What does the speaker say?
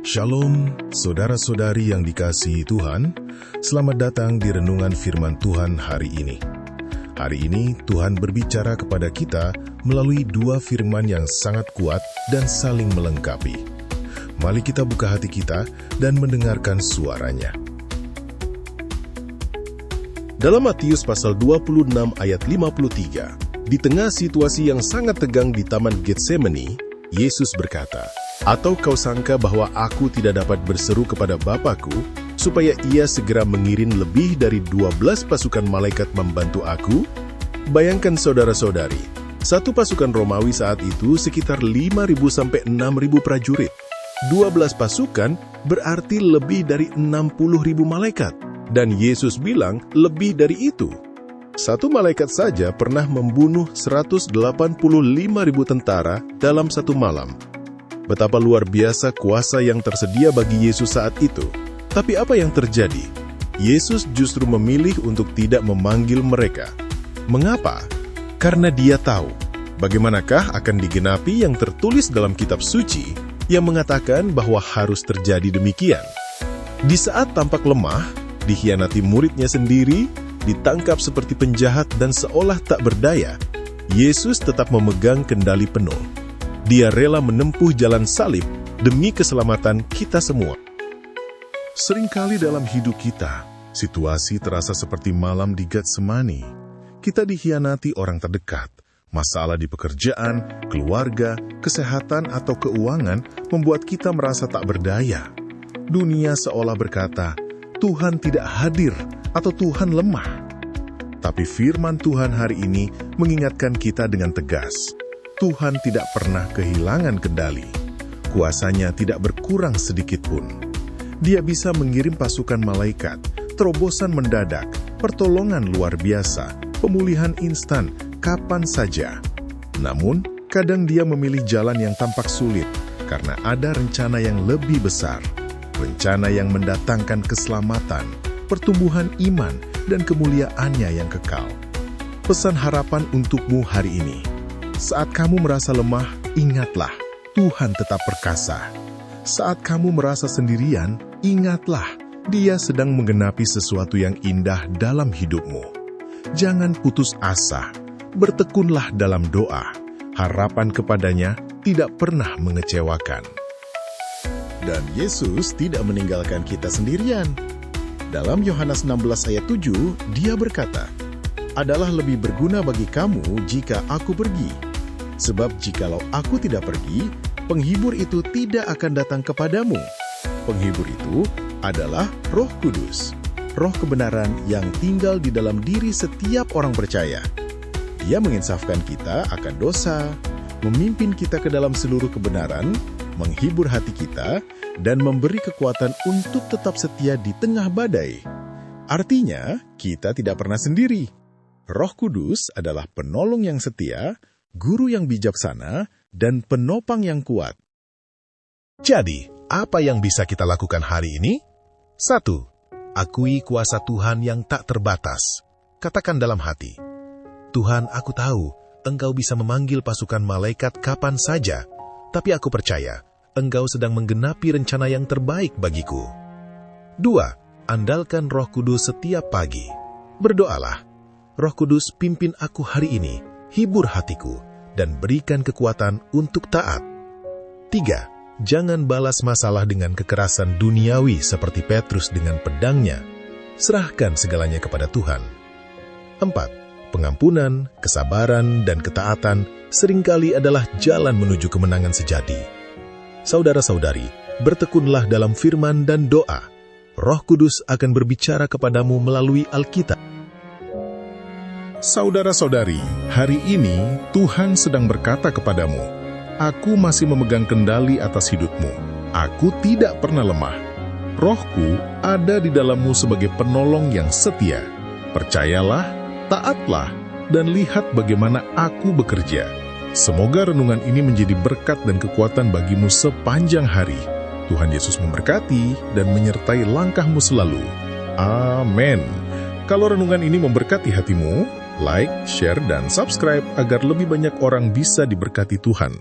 Shalom, saudara-saudari yang dikasihi Tuhan. Selamat datang di Renungan Firman Tuhan hari ini. Hari ini Tuhan berbicara kepada kita melalui dua firman yang sangat kuat dan saling melengkapi. Mari kita buka hati kita dan mendengarkan suaranya. Dalam Matius pasal 26 ayat 53, di tengah situasi yang sangat tegang di Taman Getsemani, Yesus berkata, "Atau kau sangka bahwa aku tidak dapat berseru kepada Bapa-Ku, supaya ia segera mengirim lebih dari 12 pasukan malaikat membantu aku?" Bayangkan saudara-saudari, satu pasukan Romawi saat itu sekitar 5.000 sampai 6.000 prajurit. 12 pasukan berarti lebih dari 60.000 malaikat. Dan Yesus bilang lebih dari itu. Satu malaikat saja pernah membunuh 185.000 tentara dalam satu malam. Betapa luar biasa kuasa yang tersedia bagi Yesus saat itu. Tapi apa yang terjadi? Yesus justru memilih untuk tidak memanggil mereka. Mengapa? Karena Dia tahu bagaimanakah akan digenapi yang tertulis dalam kitab suci yang mengatakan bahwa harus terjadi demikian. Di saat tampak lemah, dikhianati muridnya sendiri, ditangkap seperti penjahat dan seolah tak berdaya, Yesus tetap memegang kendali penuh. Dia rela menempuh jalan salib demi keselamatan kita semua. Seringkali dalam hidup kita, situasi terasa seperti malam di Getsemani. Kita dikhianati orang terdekat, masalah di pekerjaan, keluarga, kesehatan, atau keuangan membuat kita merasa tak berdaya. Dunia seolah berkata, Tuhan tidak hadir atau Tuhan lemah. Tapi firman Tuhan hari ini mengingatkan kita dengan tegas. Tuhan tidak pernah kehilangan kendali. Kuasanya tidak berkurang sedikit pun. Dia bisa mengirim pasukan malaikat, terobosan mendadak, pertolongan luar biasa, pemulihan instan, kapan saja. Namun, kadang Dia memilih jalan yang tampak sulit karena ada rencana yang lebih besar. Rencana yang mendatangkan keselamatan, pertumbuhan iman, dan kemuliaannya yang kekal. Pesan harapan untukmu hari ini. Saat kamu merasa lemah, ingatlah, Tuhan tetap perkasa. Saat kamu merasa sendirian, ingatlah, Dia sedang menggenapi sesuatu yang indah dalam hidupmu. Jangan putus asa, bertekunlah dalam doa. Harapan kepadanya tidak pernah mengecewakan. Dan Yesus tidak meninggalkan kita sendirian. Dalam Yohanes 16 ayat 7, Dia berkata, "Adalah lebih berguna bagi kamu jika aku pergi. Sebab jikalau aku tidak pergi, penghibur itu tidak akan datang kepadamu. Penghibur itu adalah Roh Kudus, Roh kebenaran yang tinggal di dalam diri setiap orang percaya. Dia menginsafkan kita akan dosa, memimpin kita ke dalam seluruh kebenaran, menghibur hati kita, dan memberi kekuatan untuk tetap setia di tengah badai." Artinya, kita tidak pernah sendiri. Roh Kudus adalah penolong yang setia, guru yang bijaksana, dan penopang yang kuat. Jadi, apa yang bisa kita lakukan hari ini? 1. Akui kuasa Tuhan yang tak terbatas. Katakan dalam hati, "Tuhan, aku tahu Engkau bisa memanggil pasukan malaikat kapan saja, tapi aku percaya Engkau sedang menggenapi rencana yang terbaik bagiku." 2. Andalkan Roh Kudus setiap pagi. Berdoalah, "Roh Kudus, pimpin aku hari ini, hibur hatiku, dan berikan kekuatan untuk taat." 3. Jangan balas masalah dengan kekerasan duniawi seperti Petrus dengan pedangnya. Serahkan segalanya kepada Tuhan. 4. Pengampunan, kesabaran, dan ketaatan seringkali adalah jalan menuju kemenangan sejati. Saudara-saudari, bertekunlah dalam firman dan doa. Roh Kudus akan berbicara kepadamu melalui Alkitab. Saudara-saudari, hari ini Tuhan sedang berkata kepadamu, "Aku masih memegang kendali atas hidupmu. Aku tidak pernah lemah. Rohku ada di dalammu sebagai penolong yang setia. Percayalah, taatlah, dan lihat bagaimana aku bekerja." Semoga renungan ini menjadi berkat dan kekuatan bagimu sepanjang hari. Tuhan Yesus memberkati dan menyertai langkahmu selalu. Amin. Kalau renungan ini memberkati hatimu, like, share, dan subscribe agar lebih banyak orang bisa diberkati Tuhan.